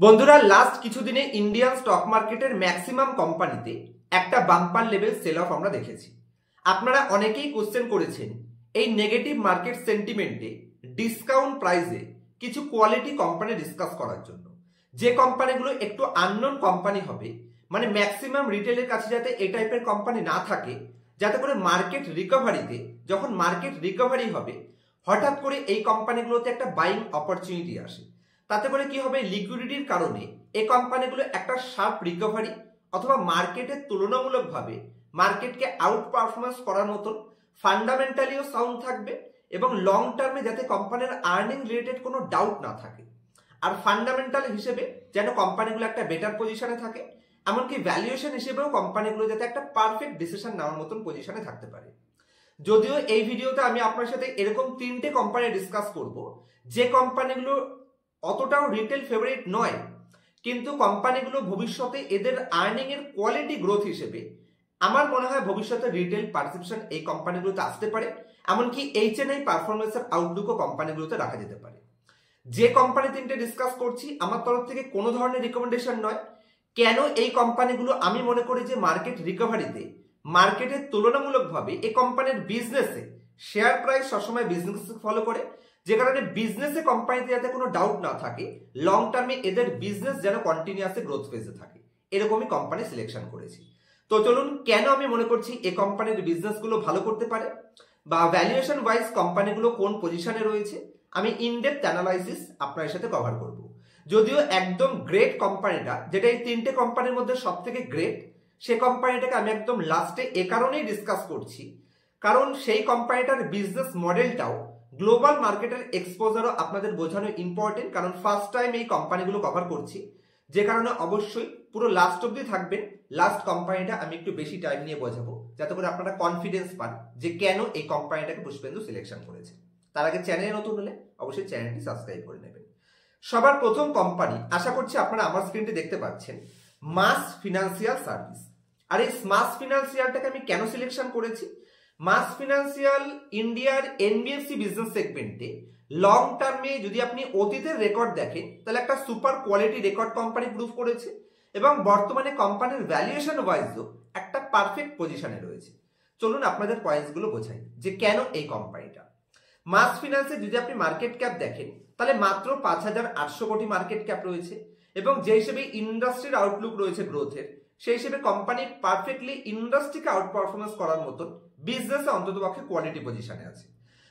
বন্ধুরা last কিছুদিনে Indian stock মার্কেটের maximum কোম্পানিতে একটা বাম্পার লেভেল সেল অফ আমরা দেখেছি। আপনারা অনেকেই কোশ্চেন করেছেন এই নেগেটিভ মার্কেট সেন্টিমেন্টে ডিসকাউন্ট প্রাইসে কিছু কোয়ালিটি কোম্পানি ডিসকাস করার জন্য, যে কোম্পানিগুলো একটু আননোন কোম্পানি হবে, মানে ম্যাক্সিমাম রিটেলের কাছে যাতে এই টাইপের কোম্পানি না থাকে, যাতে করে মার্কেট রিকভারিতে যখন মার্কেট রিকভারি হবে হঠাৎ করে এই কোম্পানিগুলোতে একটা বাইং অপরচুনিটি আসে। তাতে করে কি হবে, লিকুইডিটির কারণে এই কোম্পানিগুলো একটা শার্প রিকভারি অথবা মার্কেটের তুলনামূলকভাবে মার্কেটকে আউট পারফরমেন্স করার মতন ফান্ডামেন্টালিও সাউন্ড থাকবে এবং লং টার্মে যাতে কোম্পানির আর্নিং রিলেটেড কোনো ডাউট না থাকে, আর ফান্ডামেন্টাল হিসেবে যেন কোম্পানিগুলো একটা বেটার পজিশনে থাকে, এমনকি ভ্যালুয়েশন হিসেবেও কোম্পানিগুলো যাতে একটা পারফেক্ট ডিসিশন নেওয়ার মতন পজিশনে থাকতে পারে। যদিও এই ভিডিওতে আমি আপনার সাথে এরকম তিনটে কোম্পানি ডিসকাস করব যে কোম্পানিগুলো অতটাও রিটেল ফেভারিট নয়, কিন্তু কোম্পানিগুলো ভবিষ্যতে এদের আর্নিং এর কোয়ালিটি গ্রোথ হিসেবে আমার মনে হয় ভবিষ্যতে রিটেল পারসেপশন এই কোম্পানিগুলোতে আসতে পারে, এমনকি এইচএনআই পারফরমেন্সের আউটলুকও কোম্পানিগুলোতে রাখা যেতে পারে। যে কোম্পানি তিনটে ডিসকাস করছি আমার তরফ থেকে কোনো ধরনের রিকমেন্ডেশন নয়। কেন এই কোম্পানিগুলো আমি মনে করি যে মার্কেট রিকভারিতে মার্কেটের তুলনামূলকভাবে এই কোম্পানির বিজনেসে শেয়ার প্রাইস সবসময় বিজনেস ফলো করে, যে কারণে বিজনেসে কোম্পানিতে যাতে কোনো ডাউট না থাকে, লং টার্মে এদের বিজনেস যেন কন্টিনিউয়াসলি গ্রোথ ফেজে থাকে, এরকমই কোম্পানি সিলেকশন করেছি। তো চলুন, কেন আমি মনে করছি এই কোম্পানির বিজনেসগুলো ভালো করতে পারে বা ভ্যালুয়েশন ওয়াইজ কোম্পানিগুলো কোন পজিশনে রয়েছে, আমি ইনডেপথ অ্যানালাইসিস আপনার সাথে কভার করব। যদিও একদম গ্রেট কোম্পানিটা, যেটা এই তিনটে কোম্পানির মধ্যে সব থেকে গ্রেট, সে কোম্পানিটাকে আমি একদম লাস্টে এ কারণেই ডিসকাস করছি কারণ সেই কোম্পানিটার বিজনেস মডেলটাও গ্লোবাল মার্কেটের এক্সপোজারও আপনাদের বোঝানো ইম্পর্টেন্ট, কারণ ফার্স্ট টাইম এই কোম্পানিগুলো কভার করছি, যে কারণে অবশ্যই পুরো লাস্ট অব্দি থাকবেন। লাস্ট কোম্পানিটা আমি একটু বেশি টাইম নিয়ে বোঝাবো যাতে করে আপনারা কনফিডেন্স পান যে কেন এই কোম্পানিটাকে পুষ্পেন্দু সিলেকশন করেছে। তার আগে চ্যানেলে নতুন হলে অবশ্যই চ্যানেলটি সাবস্ক্রাইব করে নেবেন। সবার প্রথম কোম্পানি, আশা করছি আপনারা আমার স্ক্রিনটি দেখতে পাচ্ছেন, মাস ফিনান্সিয়াল সার্ভিস। আর এই মাস ফিনান্সিয়ালটাকে আমি কেন সিলেকশন করেছি, মাস ফিনান্সিয়াল ইন্ডিয়ার এনবিএফসি বিজনেস সেগমেন্টে লং টার্মে যদি আপনি অতীতের রেকর্ড দেখেন তাহলে একটা super quality record company prove করেছে এবং বর্তমানে কোম্পানির ভ্যালুয়েশন ওয়াইজও একটা পারফেক্ট পজিশনে রয়েছে। চলুন আপনাদের পয়েন্টসগুলো বোঝাই যে কেন এই কোম্পানিটা। মাস ফিনান্সে যদি আপনি মার্কেট ক্যাপ দেখেন তাহলে মাত্র 5,800 কোটি মার্কেট ক্যাপ রয়েছে এবং যে হিসেবে ইন্ডাস্ট্রির আউটলুক রয়েছে গ্রোথের, সেই হিসেবে কোম্পানি পারফেক্টলি ইন্ডাস্ট্রিকে আউট পারফরমেন্স করার মতন বিজনেসে অন্ততপক্ষে কোয়ালিটি পজিশনে আছে।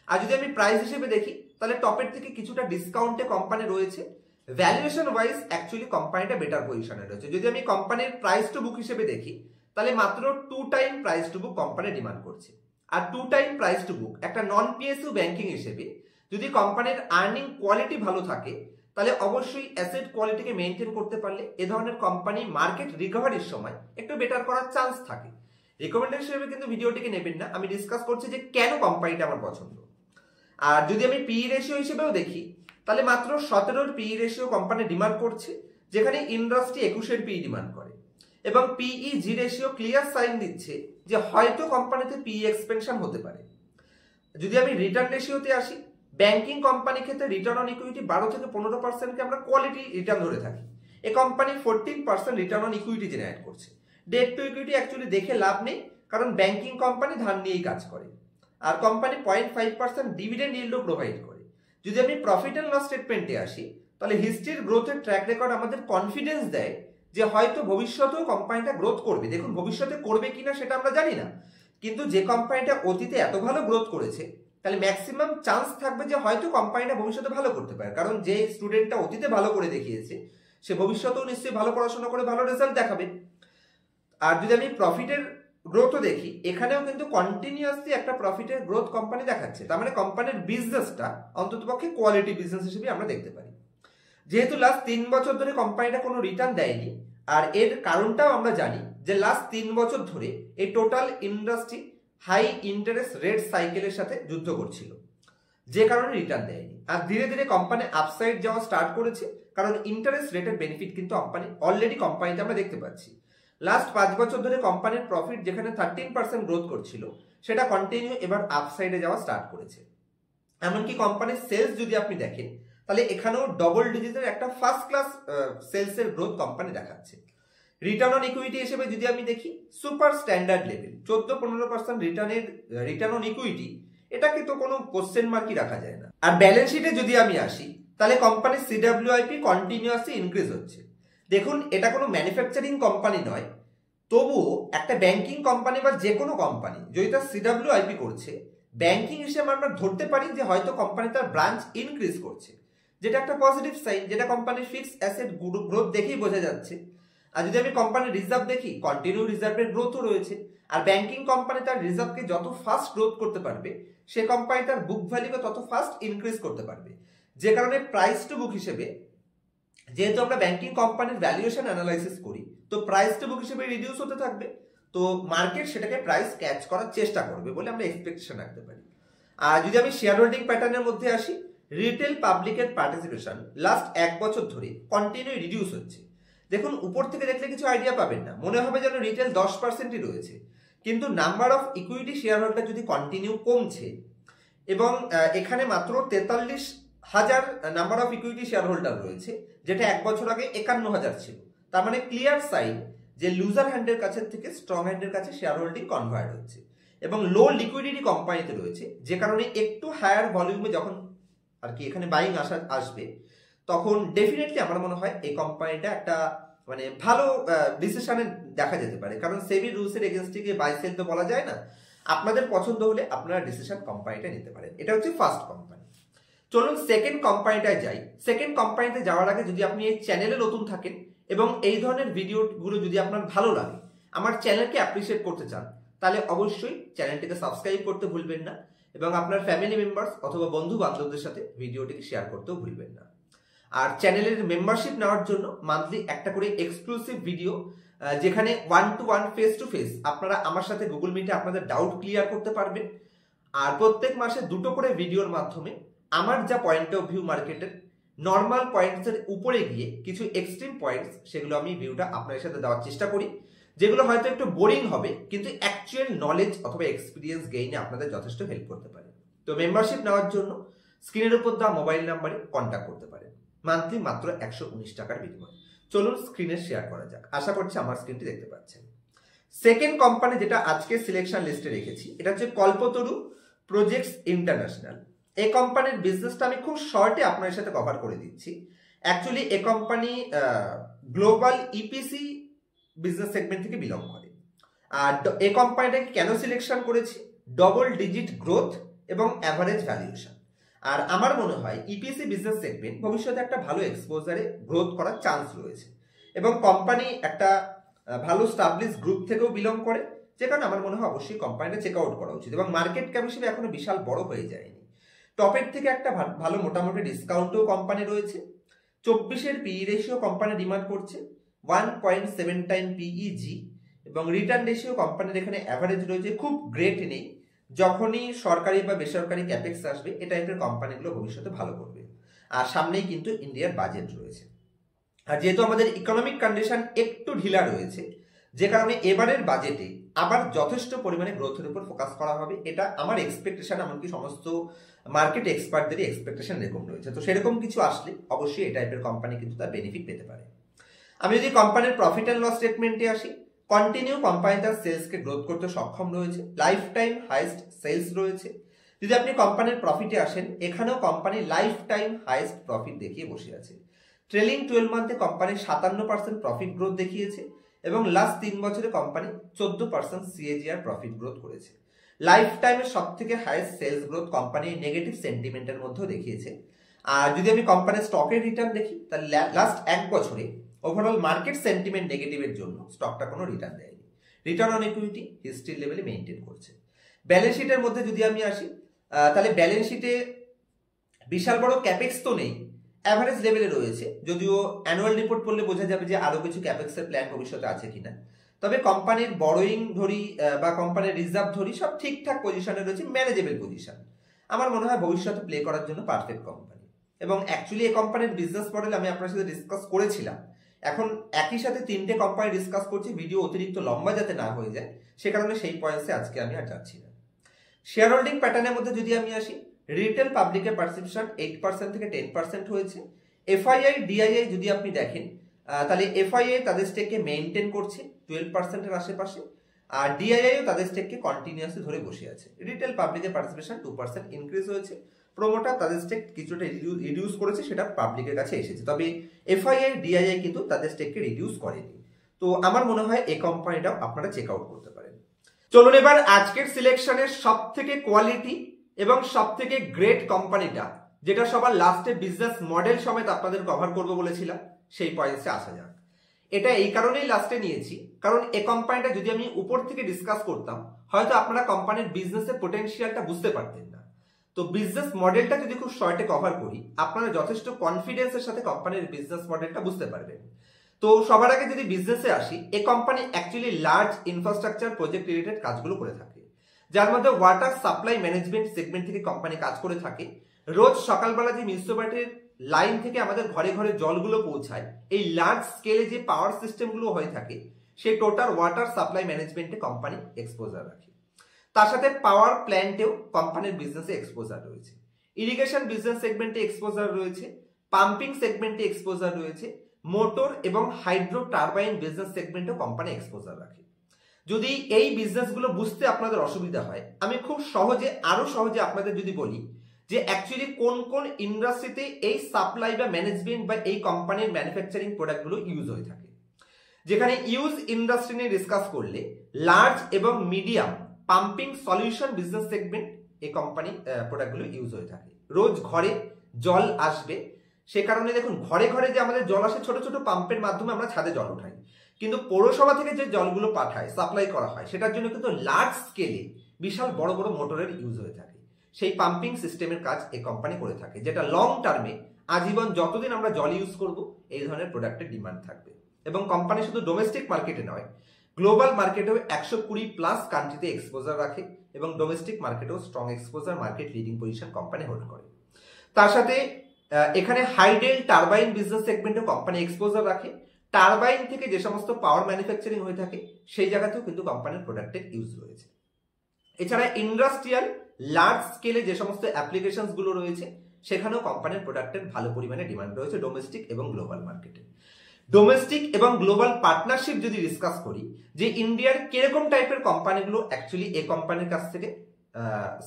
আর যদি আমি প্রাইস হিসেবে দেখি তাহলে টপের থেকে কিছুটা ডিসকাউন্টে কোম্পানি রয়েছে, ভ্যালুয়েশন ওয়াইজ অ্যাকচুয়ালি কোম্পানিটা বেটার পজিশনে রয়েছে। যদি আমি কোম্পানির প্রাইস টু বুক হিসেবে দেখি তাহলে মাত্র 2 time price to book company demand করছে। আর 2 টাইম প্রাইস টু বুক একটা নন পিএসইউ ব্যাংকিং হিসেবে যদি কোম্পানির আর্নিং কোয়ালিটি ভালো থাকে তাহলে অবশ্যই অ্যাসেট কোয়ালিটিকে মেনটেন করতে পারলে এ ধরনের কোম্পানি মার্কেট রিকভারির সময় একটু বেটার করার চান্স থাকে। রিকমেন্ডেশন হিসেবে কিন্তু ভিডিওটিকে নেবেন না, আমি ডিসকাস করছি যে কেন কোম্পানিটা আমার পছন্দ। আর যদি আমি পিই রেশিও হিসেবেও দেখি তাহলে মাত্র 17 পিই রেশিও কোম্পানি ডিমান্ড করছে, যেখানে ইন্ডাস্ট্রি 21 পিই ডিমান্ড করে এবং পিই জি রেশিও ক্লিয়ার সাইন দিচ্ছে যে হয়তো কোম্পানিতে পিই এক্সপেনশন হতে পারে। যদি আমি রিটার্ন রেশিওতে আসি, ব্যাংকিং কোম্পানির ক্ষেত্রে রিটার্ন অন ইকুইটি 12 থেকে 15%কে আমরা কোয়ালিটি রিটার্ন ধরে থাকি। এই company 14% return on equity generate করছে। ডেট টু ইকুইটি অ্যাকচুয়ালি দেখে লাভ নেই, কারণ ব্যাংকিং কোম্পানি ধার নিয়েই কাজ করে। আর কোম্পানি 0.5% ডিভিডেন্ড ইল্ডও প্রোভাইড করে। যদি আমি প্রফিট অ্যান্ড লস স্টেটমেন্টে আসি তাহলে হিস্ট্রির গ্রোথের ট্র্যাক রেকর্ড আমাদের কনফিডেন্স দেয় যে হয়তো ভবিষ্যতেও কোম্পানিটা গ্রোথ করবে। দেখুন, ভবিষ্যতে করবে কিনা সেটা আমরা জানি না, কিন্তু যে কোম্পানিটা অতীতে এত ভালো গ্রোথ করেছে তাহলে ম্যাক্সিমাম চান্স থাকবে যে হয়তো কোম্পানিটা ভবিষ্যতে ভালো করতে পারে, কারণ যে স্টুডেন্টটা অতীতে ভালো করে দেখিয়েছে সে ভবিষ্যতেও নিশ্চয়ই ভালো পড়াশোনা করে ভালো রেজাল্ট দেখাবে। আর যদি আমি প্রফিটের গ্রোথও দেখি, এখানেও কিন্তু কন্টিনিউয়াসলি একটা প্রফিটের গ্রোথ কোম্পানি দেখাচ্ছে, তার মানে কোম্পানির বিজনেসটা অন্ততপক্ষে কোয়ালিটি বিজনেস হিসেবে আমরা দেখতে পারি। যেহেতু লাস্ট 3 বছর ধরে কোম্পানিটা কোনো রিটার্ন দেয়নি, আর এর কারণটাও আমরা জানি যে লাস্ট 3 বছর ধরে এই total industry high interest rate সাইকেলের সাথে যুদ্ধ করছিল, যে কারণে রিটার্ন দেয়নি। আর ধীরে ধীরে কোম্পানি আপসাইড যাওয়া স্টার্ট করেছে, কারণ ইন্টারেস্ট রেটের বেনিফিট কিন্তু অলরেডি কোম্পানিতে আমরা দেখতে পাচ্ছি। লাস্ট 5 বছর ধরে কোম্পানির প্রফিট যেখানে 13% গ্রোথ করছিল সেটা কন্টিনিউ এবার আপসাইডে যাওয়া স্টার্ট করেছে। এমনকি কোম্পানির সেলস যদি আপনি দেখেন তাহলে এখানেও ডবল ডিজিটের একটা ফার্স্ট ক্লাস সেলসের গ্রোথ কোম্পানি দেখাচ্ছে। রিটার্ন অন ইকুইটি হিসেবে যদি আমি দেখি super standard level 14-15% return on equity, এটাকে তো কোনো কোশ্চেন মার্কই রাখা যায় না। আর ব্যালেন্স শিটে যদি আমি আসি তাহলে কোম্পানির সিডব্লিউআইপি কন্টিনিউয়াসলি ইনক্রিজ হচ্ছে। দেখুন, এটা কোনো ম্যানুফ্যাকচারিং কোম্পানি নয়, তবুও একটা ব্যাংকিং কোম্পানি বা যে কোনো কোম্পানি যদি তার সিডব্লিউআইপি করছে, ব্যাংকিং হিসেবে আমরা ধরতে পারি যে হয়তো কোম্পানি তার ব্রাঞ্চ ইনক্রিজ করছে, যেটা একটা পজিটিভ সাইন, যেটা কোম্পানির ফিক্সড অ্যাসেট গ্রোথ দেখেই বোঝা যাচ্ছে। আর যদি আমি কোম্পানির রিজার্ভ দেখি, কন্টিনিউ রিজার্ভের গ্রোথও রয়েছে। আর ব্যাংকিং কোম্পানি তার রিজার্ভকে যত ফাস্ট গ্রোথ করতে পারবে, সে কোম্পানি তার বুক ভ্যালুকে তত ফাস্ট ইনক্রিজ করতে পারবে। যে কারণে প্রাইস টু বুক হিসেবে, যেহেতু আমরা ব্যাংকিং কোম্পানির ভ্যালুয়েশন অ্যানালাইসিস করি, তো প্রাইস টু বুক হিসেবে রিডিউস হতে থাকবে, তো মার্কেট সেটাকে প্রাইস ক্যাচ করার চেষ্টা করবে বলে আমরা এক্সপেকটেশন রাখতে পারি। আর যদি আমি শেয়ার হোল্ডিং প্যাটার্নের মধ্যে আসি, রিটেল পাবলিকের পার্টিসিপেশন লাস্ট 1 বছর ধরে কন্টিনিউ রিডিউস হচ্ছে। দেখুন, উপর থেকে দেখলে কিছু আইডিয়া পাবেন না, মনে হবে যেন রিটেল 10%ই রয়েছে, কিন্তু number of equity share holder যদি কন্টিনিউ কমছে, এবং এখানে মাত্র 43,000 number of equity share holder রয়েছে, যেটা 1 বছর আগে 51,000 ছিল। তার মানে ক্লিয়ার সাইন যে লুজার হ্যান্ডের কাছে থেকে স্ট্রং হ্যান্ডের কাছে শেয়ার হোল্ডিং কনভার্ট হচ্ছে, এবং লো লিকুইডিটি কোম্পানিতে রয়েছে, যে কারণে একটু হায়ার ভলিউমে যখন আর কি এখানে বাইং আসবে, তখন ডেফিনেটলি আমার মনে হয় এই কোম্পানিটা একটা মানে ভালো ডিসিশনে দেখা যেতে পারে। কারণ সেবি রুলসের এগেনস্টে গিয়ে বাই সেল তো বলা যায় না। আপনাদের পছন্দ হলে আপনারা ডিসিশন কোম্পানিটা নিতে পারেন। এটা হচ্ছে ফার্স্ট কোম্পানি। চলুন সেকেন্ড কোম্পানিটায় যাই। সেকেন্ড কোম্পানিতে যাওয়ার আগে যদি আপনি এই চ্যানেলে নতুন থাকেন এবং এই ধরনের ভিডিওগুলো যদি আপনার ভালো লাগে, আমার চ্যানেলকে অ্যাপ্রিসিয়েট করতে চান, তাহলে অবশ্যই চ্যানেলটিকে সাবস্ক্রাইব করতে ভুলবেন না, এবং আপনার ফ্যামিলি মেম্বার্স অথবা বন্ধু বান্ধবদের সাথে ভিডিওটিকে শেয়ার করতেও ভুলবেন না। আর চ্যানেলের মেম্বারশিপ নেওয়ার জন্য মান্থলি একটা করে এক্সক্লুসিভ ভিডিও, যেখানে 1-to-1 ফেস টু ফেস আপনারা আমার সাথে গুগল মিটে আপনাদের ডাউট ক্লিয়ার করতে পারবেন। আর প্রত্যেক মাসে 2টো করে ভিডিওর মাধ্যমে আমার যা পয়েন্ট অফ ভিউ মার্কেটের নর্মাল পয়েন্টসের উপরে গিয়ে কিছু এক্সট্রিম পয়েন্টস, সেগুলো আমি ভিউটা আপনাদের সাথে দেওয়ার চেষ্টা করি, যেগুলো হয়তো একটু বোরিং হবে, কিন্তু অ্যাকচুয়াল নলেজ অথবা এক্সপিরিয়েন্স গেইনে আপনাদের যথেষ্ট হেল্প করতে পারে। তো মেম্বারশিপ নেওয়ার জন্য স্ক্রিনের উপর দেওয়া মোবাইল নাম্বারে কন্ট্যাক্ট করতে পারেন, মান্থলি মাত্র 119 টাকার বিনিময়ে। চলুন স্ক্রিনে শেয়ার করা যাক। আশা করছি আমার স্ক্রিনটি দেখতে পাচ্ছেন। সেকেন্ড কোম্পানি যেটা আজকে সিলেকশন লিস্টে রেখেছি, এটা হচ্ছে কল্পতরু প্রজেক্টস ইন্টারন্যাশনাল। এই কোম্পানির বিজনেসটা আমি খুব শর্টে আপনাদের সাথে কভার করে দিচ্ছি। অ্যাকচুয়ালি এই company global EPC business segment থেকে বিলং করে। আর এই কোম্পানিটাকে কেন সিলেকশন করেছি? ডবল ডিজিট গ্রোথ এবং অ্যাভারেজ ভ্যালুয়েশন। আর আমার মনে হয় ইপিসি বিজনেস সেগমেন্ট ভবিষ্যতে একটা ভালো এক্সপোজারে গ্রোথ করার চান্স রয়েছে, এবং কোম্পানি একটা ভালো স্টাবলিশ গ্রুপ থেকেও বিলং করে, যে কারণে আমার মনে হয় অবশ্যই কোম্পানিটা চেক আউট করা উচিত। এবং মার্কেট ক্যাপ হিসেবে এখনো বিশাল বড় হয়ে যায়নি। টপের থেকে একটা ভালো মোটামুটি ডিসকাউন্টও কোম্পানি রয়েছে। 24-এর পিই রেশিও কোম্পানি ডিমান্ড করছে, 1.7 টাইম পিইজি, এবং রিটার্ন রেশিও কোম্পানির এখানে অ্যাভারেজ রয়েছে, খুব গ্রেট নেই। যখনই সরকারি বা বেসরকারি ক্যাপেক্স আসবে, এই টাইপের কোম্পানিগুলো ভবিষ্যতে ভালো করবে। আর সামনেই কিন্তু ইন্ডিয়ার বাজেট রয়েছে। আর যেহেতু আমাদের ইকোনমিক কন্ডিশন একটু ঢিলা রয়েছে, যে কারণে এবারের বাজেটে আবার যথেষ্ট পরিমাণে গ্রোথের উপর ফোকাস করা হবে, এটা আমার এক্সপেকটেশন, এমনকি সমস্ত মার্কেট এক্সপার্টদেরই এক্সপেকটেশন এরকম রয়েছে। তো সেরকম কিছু আসলে অবশ্যই এই টাইপের কোম্পানি কিন্তু তার বেনিফিট পেতে পারে। আমি যদি কোম্পানির প্রফিট অ্যান্ড লস স্টেটমেন্টে আসি, কন্টিনিউ কোম্পানি তার সেলসকে গ্রোথ করতে সক্ষম রয়েছে, লাইফ টাইম হাইস্ট সেলস রয়েছে। যদি আপনি কোম্পানির প্রফিটে আসেন, এখানেও company life time highest profit দেখিয়ে বসে আছে। ট্রেলিং 12 মান্থে কোম্পানি 57% প্রফিট গ্রোথ দেখিয়েছে, এবং লাস্ট 3 বছরে কোম্পানি 14% সিএজিআর প্রফিট গ্রোথ করেছে। লাইফ টাইমের সব থেকে highest sales growth company negative সেন্টিমেন্টের মধ্যেও দেখিয়েছে। আর যদি আমি কোম্পানির স্টকের রিটার্ন দেখি, তাহলে লাস্ট 1 বছরে ওভারঅল মার্কেট সেন্টিমেন্ট নেগেটিভের জন্য স্টকটা কোনো রিটার্ন দেয়নি। রিটার্ন অন ইকুইটি হিস্ট্রি লেভেলে মেনটেন করছে। ব্যালেন্স শিটের মধ্যে যদি আমি আসি, তাহলে ব্যালেন্স শিটে বিশাল বড় ক্যাপেক্স তো নেই, অ্যাভারেজ লেভেলে রয়েছে। যদিও অ্যানুয়াল রিপোর্ট পড়লে বোঝা যাবে যে আরো কিছু ক্যাপেক্সের প্ল্যান ভবিষ্যতে আছে কিনা। তবে কোম্পানির বড়োইং ধরি বা কোম্পানির রিজার্ভ ধরি সব ঠিকঠাক পজিশনে রয়েছে, ম্যানেজেবল পজিশন। আমার মনে হয় ভবিষ্যতে প্লে করার জন্য পারফেক্ট কোম্পানি। এবং অ্যাকচুয়ালি এই কোম্পানির বিজনেস মডেল আমি আপনার সাথে ডিসকাস করেছিলাম। এখন একই সাথে 3টে কোম্পানি ডিসকাস করছি, ভিডিও অতিরিক্ত লম্বা যাতে না হয়ে যায়, সে কারণে সেই পয়েন্টসে আজকে আমি আর যাচ্ছি না। শেয়ার হোল্ডিং প্যাটার্নের মধ্যে যদি আমি আসি, রিটেল পাবলিকের পারসেপশন 8% থেকে 10% হয়েছে। এফআইআই ডিআইআই যদি আপনি দেখেন তাহলে এফআইআই তাদের স্টেককে মেইনটেইন করছে 12% আশেপাশে, আর ডিআইআইও তাদের স্টেককে কন্টিনিউয়াসলি ধরে বসে আছে। রিটেল পাবলিকের পার্টিসিপেশন 2% ইনক্রিজ হয়েছে, প্রমোটার তাদের স্টেক কিছুটা রিডিউস করেছে, সেটা পাবলিকের কাছে এসেছে, তবে এফআইআই ডিআইআই কিন্তু তাদের স্টেককে রিডিউস করেনি। তো আমার মনে হয় এই কোম্পানিটাও আপনারা চেক আউট করতে পারেন। চলুন এবার আজকের সিলেকশনের সব থেকে কোয়ালিটি এবং সব থেকে গ্রেট কোম্পানিটা, যেটা সবার লাস্টে বিজনেস মডেল সমেত আপনাদের কভার করবো বলেছিলাম, সেই পয়েন্টসে আসা যাক। এটা এই কারণেই লাস্টে নিয়েছি, কারণ এই কোম্পানিটা যদি আমি উপর থেকে ডিসকাস করতাম হয়তো আপনারা কোম্পানির বিজনেসের পোটেনশিয়ালটা বুঝতে পারতেন না। তো বিজনেস মডেলটা যদি খুব শর্টে কভার করি, আপনারা যথেষ্ট কনফিডেন্সের সাথে কোম্পানির বিজনেস মডেলটা বুঝতে পারবেন। তো সবার আগে যদি বিজনেসে আসি, এই company actually large infrastructure project related কাজগুলো করে থাকে, যার মধ্যে ওয়াটার সাপ্লাই ম্যানেজমেন্ট সেগমেন্ট থেকে কোম্পানি কাজ করে থাকে। রোজ সকালবেলা যে মিউনিসিপ্যালিটির লাইন থেকে আমাদের ঘরে ঘরে জলগুলো পৌঁছায়, এই লার্জ স্কেলে যে পাওয়ার সিস্টেমগুলো হয়ে থাকে, সেই টোটাল ওয়াটার সাপ্লাই ম্যানেজমেন্টে কোম্পানি এক্সপোজার রাখে। তার সাথে পাওয়ার প্ল্যান্টেও কোম্পানির বিজনেসে এক্সপোজার রয়েছে, ইরিগেশন বিজনেস সেগমেন্টে এক্সপোজার রয়েছে, পাম্পিং সেগমেন্টে এক্সপোজার রয়েছে, মোটর এবং হাইড্রো টারবাইন বিজনেস সেগমেন্টেও কোম্পানি এক্সপোজার রাখে। যদি এই বিজনেসগুলো বুঝতে আপনাদের অসুবিধা হয়, আমি খুব আরো সহজে আপনাদের যদি বলি যে অ্যাকচুয়ালি কোন কোন ইন্ডাস্ট্রিতে এই সাপ্লাই বা ম্যানেজমেন্ট বা এই কোম্পানির ম্যানুফ্যাকচারিং প্রোডাক্টগুলো ইউজ হয়ে থাকে। যেখানে ইউজ ইন্ডাস্ট্রি নিয়ে ডিসকাস করলে লার্জ এবং medium pumping solution business segment এই কোম্পানি প্রোডাক্টগুলো ইউজ হয়ে থাকে। রোজ ঘরে জল আসবে, সে কারণে দেখুন ঘরে ঘরে যে আমাদের জল আসে ছোট ছোট পাম্পের মাধ্যমে আমরা ছাদে জল উঠাই, কিন্তু পৌরসভা থেকে যে জলগুলো পাঠায় সাপ্লাই করা হয় সেটার জন্য কিন্তু লার্জ স্কেলে বিশাল বড় বড় মোটরের ইউজ হয়ে থাকে। সেই পাম্পিং সিস্টেমের কাজ এই কোম্পানি করে থাকে, যেটা লং টার্মে আজীবন যতদিন আমরা জল ইউজ করব এই ধরনের প্রোডাক্টের ডিমান্ড থাকবে। এবং কোম্পানি শুধু ডোমেস্টিক মার্কেটে নয়, গ্লোবাল মার্কেটেও 120+ কান্ট্রিতে এক্সপোজার রাখে এবং ডোমেস্টিক মার্কেটেও strong exposure, market leading position company hold করে। তার সাথে এখানে হাইডেল টারবাইন বিজনেস সেগমেন্টে কোম্পানি এক্সপোজার রাখে। টারবাইন থেকে যে সমস্ত পাওয়ার ম্যানুফ্যাকচারিং হয়ে থাকে সেই জায়গাতেও কিন্তু কোম্পানির প্রোডাক্টের ইউজ রয়েছে। এছাড়া ইন্ডাস্ট্রিয়াল লার্জ স্কেলে যে সমস্ত অ্যাপ্লিকেশনস গুলো রয়েছে সেখানেও কোম্পানির প্রোডাক্টের ভালো পরিমাণে ডিমান্ড রয়েছে ডোমেস্টিক এবং গ্লোবাল মার্কেটে। ডোমেস্টিক এবং গ্লোবাল পার্টনারশিপ যদি ডিসকাস করি, যে ইন্ডিয়ার কিরকম টাইপের কোম্পানিগুলো অ্যাকচুয়ালি এই কোম্পানির কাছ থেকে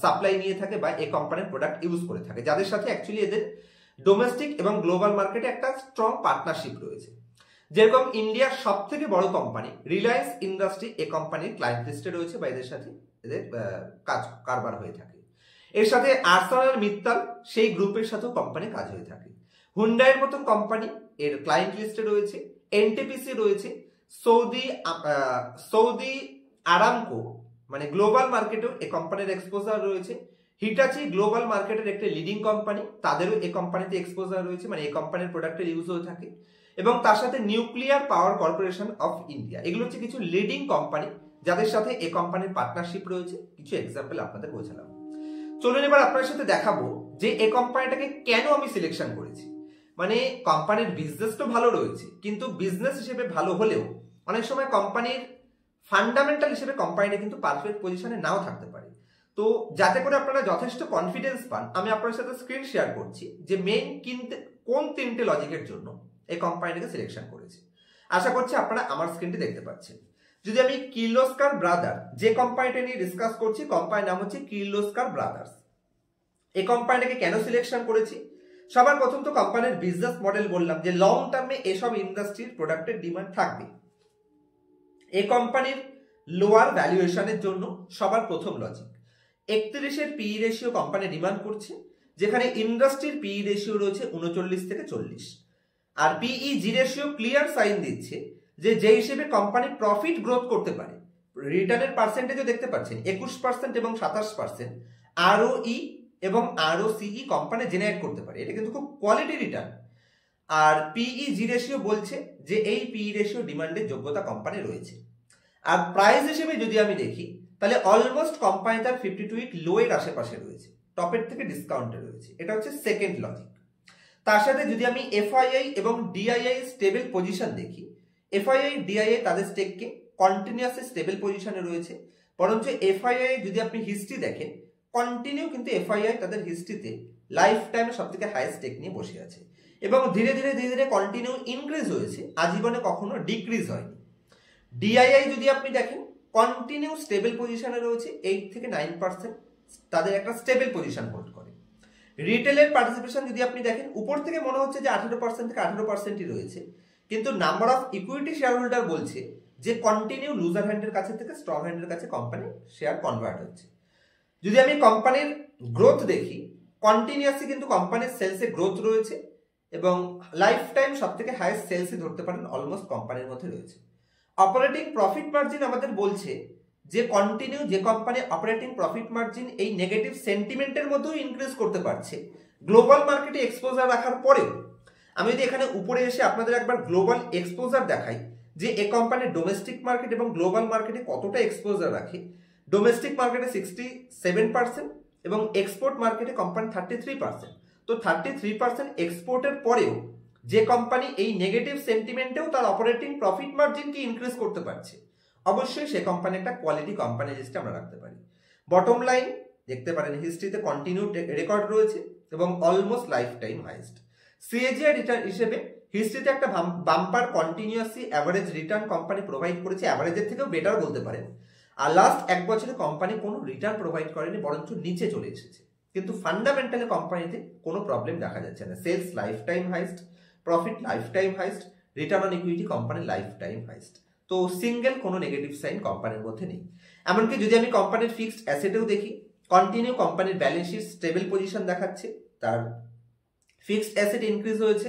সাপ্লাই নিয়ে থাকে বা এই কোম্পানির প্রোডাক্ট ইউজ করে থাকে, যাদের সাথে অ্যাকচুয়ালি এদের ডোমেস্টিক এবং গ্লোবাল মার্কেটে একটা স্ট্রং পার্টনারশিপ রয়েছে। যেরকম ইন্ডিয়ার সব থেকে বড় কোম্পানি রিলায়েন্স ইন্ডাস্ট্রি এই কোম্পানির ক্লায়েন্ট লিস্টে রয়েছে বা এদের সাথে এদের কারবার হয়ে থাকে। এর সাথে আর্সেনাল মিত্তাল সেই গ্রুপের সাথেও কোম্পানি কাজ হয়ে থাকে। হুন্ডাইয়ের মতন কোম্পানি এর ক্লায়েন্ট লিস্টে রয়েছে, এনটিপিসি রয়েছে, সৌদি আরামকো মানে গ্লোবাল মার্কেটেও এই কোম্পানির এক্সপোজার রয়েছে। হিটাচি গ্লোবাল মার্কেটের একটা লিডিং কোম্পানি, তাদেরও এই কোম্পানিতে এক্সপোজার রয়েছে, মানে এই কোম্পানির প্রোডাক্টের ইউজ হয়ে থাকে। এবং তার সাথে nuclear power corporation of India, এগুলো হচ্ছে কিছু লিডিং কোম্পানি যাদের সাথে এই কোম্পানির পার্টনারশিপ রয়েছে। কিছু এক্সাম্পল আপনাদের বোঝালাম। চলুন এবার আপনার সাথে দেখাবো যে এই কোম্পানিটাকে কেন আমি সিলেকশন করেছি। মানে কোম্পানির বিজনেস তো ভালো রয়েছে, কিন্তু বিজনেস হিসেবে ভালো হলেও অনেক সময় কোম্পানির ফান্ডামেন্টাল হিসেবে কোম্পানিটা কিন্তু পারফেক্ট পজিশনে নাও থাকতে পারে। তো যাতে করে আপনারা যথেষ্ট কনফিডেন্স পান, আমি আপনার সাথে স্ক্রিন শেয়ার করছি যে মেইন কোন 3টে লজিকের জন্য এই কোম্পানিটাকে সিলেকশন করেছি। আশা করছি আপনারা আমার স্ক্রিনটি দেখতে পাচ্ছেন। যদি আমি কির্লোস্কার ব্রাদার যে কোম্পানিটা নিয়ে ডিসকাস করছি, কোম্পানির নাম হচ্ছে কির্লোস্কার ব্রাদার্স। এই কোম্পানিটাকে কেন সিলেকশন করেছি? সবার প্রথম তো কোম্পানির বিজনেস মডেল বললাম যে লং টার্মে এসব ইন্ডাস্ট্রির প্রোডাক্টের ডিমান্ড থাকবে। এই কোম্পানির লোয়ার ভ্যালুয়েশনের জন্য সবার প্রথম লজিক, 31-এর পিই রেশিও কোম্পানি ডিমান্ড করছে, যেখানে ইন্ডাস্ট্রির পিই রেশিও রয়েছে 39 থেকে 40। আর পিই-জি রেশিও ক্লিয়ার সাইন দিচ্ছে যে হিসেবে কোম্পানি প্রফিট গ্রোথ করতে পারে। রিটার্নের পার্সেন্টেজও দেখতে পাচ্ছেন 21% এবং 27%। আরওই এবং আরওসিই কোম্পানি জেনারেট করতে পারে, এটা কিন্তু খুব কোয়ালিটি রিটার্ন। আর পিই-জি রেশিও বলছে যে এই পিই রেশিও ডিমান্ডের যোগ্যতা কোম্পানি রয়েছে। আর প্রাইস হিসেবে যদি আমি দেখি তাহলে অলমোস্ট কোম্পানি তার 52-উইক লো এর আশেপাশে রয়েছে, টপের থেকে ডিসকাউন্টে রয়েছে। এটা হচ্ছে সেকেন্ড লজিক। তার সাথে যদি আমি এফআইআই এবং ডিআইআই স্টেবল পজিশন দেখি, এফআইআই ডিআইআই তাদের স্টেককে কন্টিনিউয়াসলি স্টেবল পজিশনে রয়েছে। বরঞ্চ এফআইআই যদি আপনি হিস্ট্রি দেখেন, কন্টিনিউ কিন্তু এফআইআই তাদের হিস্ট্রিতে লাইফ টাইমে সব থেকে হাইয়েস্ট টেক নিয়ে বসে আছে এবং ধীরে ধীরে কন্টিনিউ ইনক্রিজ হয়েছে, আজীবনে কখনো ডিক্রিজ হয়নি। ডিআইআই যদি আপনি দেখেন কন্টিনিউ স্টেবল পজিশনে রয়েছে, 8 থেকে 9% তাদের একটা স্টেবল পজিশন হোল্ড করে। রিটেলের পার্টিসিপেশন যদি আপনি দেখেন উপর থেকে মনে হচ্ছে যে 18% থেকে 18%ই রয়েছে, কিন্তু number of equity share holder বলছে যে কন্টিনিউ লুজার হ্যান্ডের কাছে থেকে স্ট্রং হ্যান্ডের কাছে কোম্পানি শেয়ার কনভার্ট হচ্ছে। যদি আমি কোম্পানির গ্রোথ দেখি, কন্টিনিউয়াসলি কিন্তু কোম্পানির সেলসে গ্রোথ রয়েছে এবং লাইফ টাইম সব থেকে হাইয়েস্ট সেলসই ধরতে পারেন অলমোস্ট কোম্পানির মধ্যে রয়েছে। অপারেটিং প্রফিট মার্জিন আমাদের বলছে যে কন্টিনিউ যে কোম্পানি অপারেটিং প্রফিট মার্জিন এই নেগেটিভ সেন্টিমেন্টের মধ্যেও ইনক্রিজ করতে পারছে গ্লোবাল মার্কেটে এক্সপোজার রাখার পরেও। আমি যদি এখানে উপরে এসে আপনাদের একবার গ্লোবাল এক্সপোজার দেখাই যে এই কোম্পানি ডোমেস্টিক মার্কেট এবং গ্লোবাল মার্কেটে কতটা এক্সপোজার রাখে, ডোমেস্টিক মার্কেটে 67% এবং এক্সপোর্ট মার্কেটে কোম্পানি 33%। তো 33% এক্সপোর্টের পরেও যে কোম্পানি এই নেগেটিভ সেন্টিমেন্টেও তার অপারেটিং প্রফিট মার্জিনকে ইনক্রিজ করতে পারছে, অবশ্যই সে কোম্পানি একটা কোয়ালিটি কোম্পানি লিস্টে আমরা রাখতে পারি। বটম লাইন দেখতে পারেন হিস্ট্রিতে কন্টিনিউ রেকর্ড রয়েছে এবং almost life time highest. CAGR return হিসেবে হিস্ট্রিতে একটা bumper continuously average return company provide করেছে, অ্যাভারেজের থেকেও বেটার বলতে পারেন। আর লাস্ট 1 বছরে কোম্পানি কোনো রিটার্ন প্রোভাইড করেনি, বরঞ্চ নিচে চলে এসেছে। কিন্তু ফান্ডামেন্টালি কোম্পানিতে কোনো প্রবলেম দেখা যাচ্ছে না। Sales lifetime highest, profit lifetime highest, return on equity কোম্পানির লাইফ টাইম হাইয়েস্ট। তো সিঙ্গেল কোনো নেগেটিভ সাইন কোম্পানির মধ্যে নেই। এমনকি যদি আমি কোম্পানির ফিক্সড অ্যাসেটেও দেখি, কন্টিনিউ কোম্পানির ব্যালেন্স শিট স্টেবল পজিশন দেখাচ্ছে, তার ফিক্সড অ্যাসেট ইনক্রিজ হয়েছে,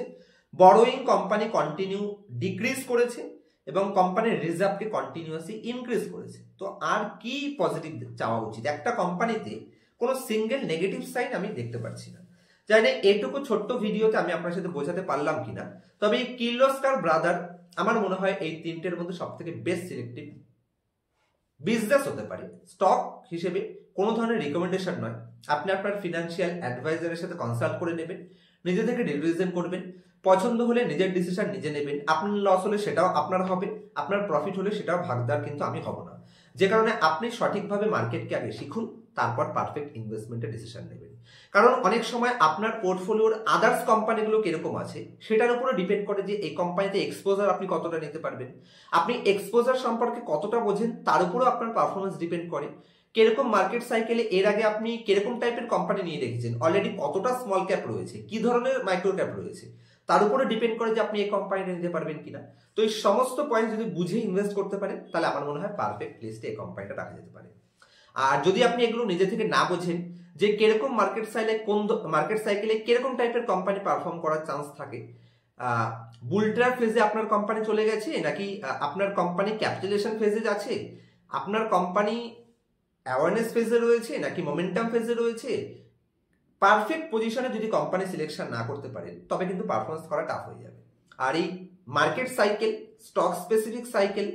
বড়োইং কোম্পানি কন্টিনিউ ডিক্রিজ করেছে এবং কোম্পানির রিজার্ভকে কন্টিনিউয়াসলি ইনক্রিজ করেছে। তো আর কি পজিটিভ চাওয়া উচিত? একটা কোম্পানিতে কোনো সিঙ্গেল নেগেটিভ সাইন আমি দেখতে পাচ্ছি না। জানি না এটুকু ছোট্ট ভিডিওতে আমি আপনার সাথে বোঝাতে পারলাম কিনা, তবে এই কির্লোস্কার ব্রাদার আমার মনে হয় এই তিনটের মধ্যে সব থেকে বেস্ট সিলেক্টিভ বিজনেস হতে পারে। স্টক হিসেবে কোনো ধরনের রিকমেন্ডেশন নয়, আপনি আপনার ফিনান্সিয়াল অ্যাডভাইজারের সাথে কনসাল্ট করে নেবেন, নিজে থেকে ডিসিশন করবেন, পছন্দ হলে নিজের ডিসিশন নিজে নেবেন। আপনার লস হলে সেটাও আপনার হবে, আপনার প্রফিট হলে সেটাও ভাগদার কিন্তু আমি হব না। যে কারণে আপনি সঠিকভাবে মার্কেটকে আগে শিখুন, তারপর পারফেক্ট ইনভেস্টমেন্টের ডিসিশন নেবেন। কারণ অনেক সময় আপনার পোর্টফোলিওর আদার্স কোম্পানিগুলো কিরকম আছে সেটার উপরে ডিপেন্ড করে যে এই কোম্পানিতে এক্সপোজার আপনি কতটা নিতে পারবেন। আপনি এক্সপোজার সম্পর্কে কতটা বোঝেন তার উপরেও আপনার পারফরমেন্স ডিপেন্ড করে। কিরকম মার্কেট সাইকেলে এর আগে আপনি কিরকম টাইপের কোম্পানি নিয়ে রেখেছেন, অলরেডি কতটা স্মল ক্যাপ রয়েছে, কি ধরনের মাইক্রো ক্যাপ রয়েছে, তার উপরে ডিপেন্ড করে যে আপনি এই কোম্পানিটা নিতে পারবেন কিনা। তো এই সমস্ত পয়েন্ট যদি বুঝে ইনভেস্ট করতে পারেন তাহলে আমার মনে হয় পারফেক্ট লিস্টে এই কোম্পানিটা রাখা যেতে পারে। আর যদি আপনি এগুলো নিজে থেকে না বোঝেন যে কিরকম মার্কেট সাইকেলে কিরকম টাইপের কোম্পানি পারফর্ম করার চান্স থাকে, বুলট্রার ফেজে আপনার কোম্পানি চলে গেছে নাকি আপনার কোম্পানি ক্যাপিটালেশন ফেজে আছে, আপনার কোম্পানি অ্যাওয়ারনেস ফেজে রয়েছে নাকি মোমেন্টাম ফেজে রয়েছে, পারফেক্ট পজিশনে যদি কোম্পানি সিলেকশন না করতে পারেন তবে কিন্তু পারফরমেন্স করা টাফ হয়ে যাবে। আর এই market cycle, stock specific cycle,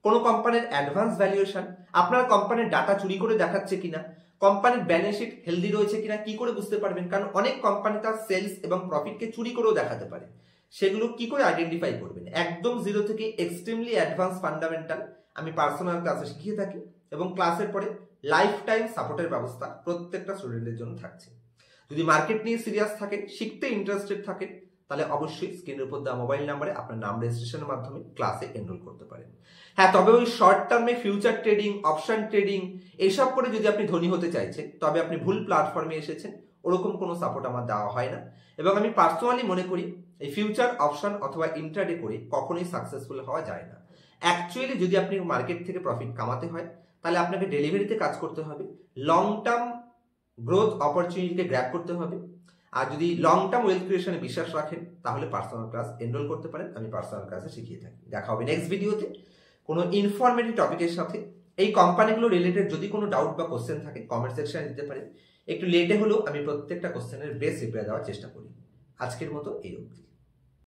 কোনো কোম্পানির অ্যাডভান্স ভ্যালুয়েশন, আপনার কোম্পানির ডাটা চুরি করে দেখাচ্ছে কিনা, কোম্পানির ব্যালেন্স শিট হেলদি রয়েছে কিনা কি করে বুঝতে পারবেন? কারণ অনেক কোম্পানি তার সেলস এবং প্রফিটকে চুরি করেও দেখাতে পারে, সেগুলো কি করে আইডেন্টিফাই করবেন? একদম জিরো থেকে এক্সট্রিমলি অ্যাডভান্স ফান্ডামেন্টাল আমি পার্সোনাল ক্লাসে শিখিয়ে থাকি এবং ক্লাসের পরে লাইফ টাইম সাপোর্টের ব্যবস্থা প্রত্যেকটা স্টুডেন্টের জন্য থাকছে। যদি মার্কেট নিয়ে সিরিয়াস থাকেন, শিখতে ইন্টারেস্টেড থাকেন, তাহলে অবশ্যই স্ক্রিনের উপর দেওয়া মোবাইল নাম্বারে আপনার নাম রেজিস্ট্রেশনের মাধ্যমে ক্লাসে এনরোল করতে পারেন। হ্যাঁ, তবে ওই শর্ট টার্মে ফিউচার ট্রেডিং, অপশন ট্রেডিং এইসব করে যদি আপনি ধনী হতে চাইছেন তবে আপনি ভুল প্ল্যাটফর্মে এসেছেন। ওরকম কোনো সাপোর্ট আমার দেওয়া হয় না এবং আমি পার্সোনালি মনে করি এই ফিউচার, অপশন অথবা ইন্ট্রাডে করে কখনোই সাকসেসফুল হওয়া যায় না। অ্যাকচুয়ালি যদি আপনি মার্কেট থেকে প্রফিট কামাতে হয় তাহলে আপনাকে ডেলিভারিতে কাজ করতে হবে, লং টার্ম গ্রোথ অপরচুনিটিকে গ্র্যাব করতে হবে। আর যদি লং টার্ম ওয়েলথ ক্রিয়েশনে বিশ্বাস রাখেন তাহলে পার্সোনাল ক্লাস এনরোল করতে পারেন, আমি পার্সোনাল ক্লাসে শিখিয়ে থাকি। দেখা হবে নেক্সট ভিডিওতে কোনো ইনফরমেটিভ টপিকের সাথে। এই কোম্পানিগুলো রিলেটেড যদি কোনো ডাউট বা কোশ্চেন থাকে কমেন্ট সেকশনে দিতে পারেন, একটু লেটে হলেও আমি প্রত্যেকটা কোশ্চেনের বেস্ট রিপ্লাই দেওয়ার চেষ্টা করি। আজকের মতো এই অবধি।